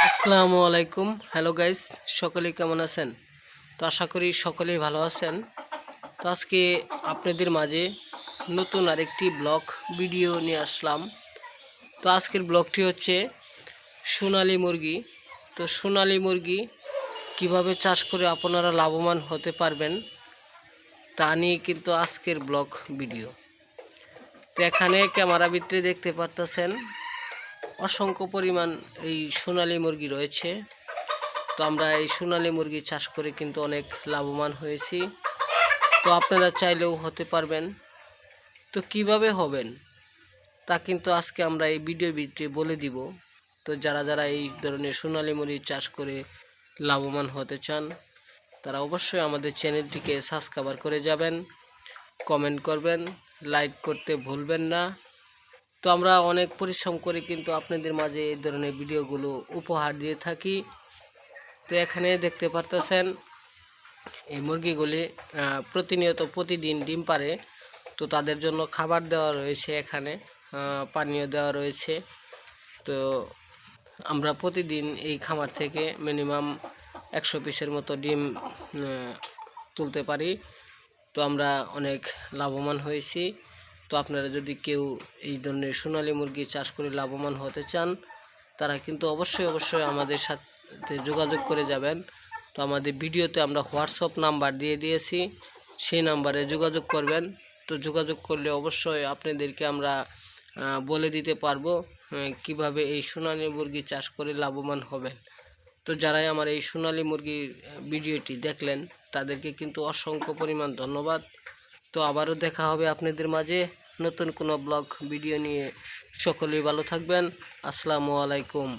আসসালামু আলাইকুম। Hello guys, সকলেই কেমন আছেন? তো আশা করি সকলেই ভালো আছেন। তো আজকে আপনাদের মাঝে নতুন আরেকটি ব্লগ ভিডিও নিয়ে আসলাম। তো আজকের ব্লগটি হচ্ছে সোনালী মুরগি। তো সোনালী মুরগি কিভাবে চাষ করে আপনারা লাভবান হতে পারবেন তা নিয়ে কিন্তু আজকের ব্লগ ভিডিও। তো এখানে ক্যামেরা ভিতরে দেখতে পারতেছেন অসংখ্য পরিমাণ এই সোনালী মুরগি রয়েছে। তো আমরা এই সোনালী মুরগি চাষ করে কিন্তু অনেক লাভবান হয়েছি। তো আপনারা চাইলেও হতে পারবেন। তো কিভাবে হবেন তা কিন্তু আজকে আমরা এই ভিডিওর ভিতরে বলে দিব। তো যারা যারা এই ধরনের সোনালী মুরগি চাষ করে লাভবান হতে চান তারা অবশ্যই আমাদের চ্যানেলটিকে সাবস্ক্রাইব করে যাবেন, কমেন্ট করবেন, লাইক করতে ভুলবেন না। তো আমরা অনেক পরিশ্রম করে কিন্তু আপনাদের মাঝে এই ধরনের ভিডিওগুলো উপহার দিয়ে থাকি। তো এখানে দেখতে পারতেছেন এই মুরগিগুলি প্রতিদিন ডিম পারে। তো তাদের জন্য খাবার দেওয়া রয়েছে, এখানে পানীয় দেওয়া রয়েছে। তো আমরা প্রতিদিন এই খামার থেকে মিনিমাম 100 পিসের মতো ডিম তুলতে পারি। তো আমরা অনেক লাভবান হয়েছি। তো আপনারা যদি কেউ এই ধরনের সোনালী মুরগি চাষ করে লাভবান হতে চান তারা কিন্তু অবশ্যই আমাদের সাথে যোগাযোগ করে যাবেন। তো আমাদের ভিডিওতে আমরা হোয়াটসঅ্যাপ নাম্বার দিয়ে দিয়েছি, সেই নাম্বারে যোগাযোগ করবেন। তো যোগাযোগ করলে অবশ্যই আপনাদেরকে আমরা বলে দিতে পারবো কিভাবে এই সোনালী মুরগি চাষ করে লাভবান হবেন। তো যারাই আমার এই সোনালী মুরগির ভিডিওটি দেখলেন তাদেরকে কিন্তু অসংখ্য পরিমাণ ধন্যবাদ। তো আবারও দেখা হবে আপনাদের মাঝে নতুন কোনো ব্লগ ভিডিও নিয়ে। সকলেই ভালো থাকবেন। আসসালামু আলাইকুম।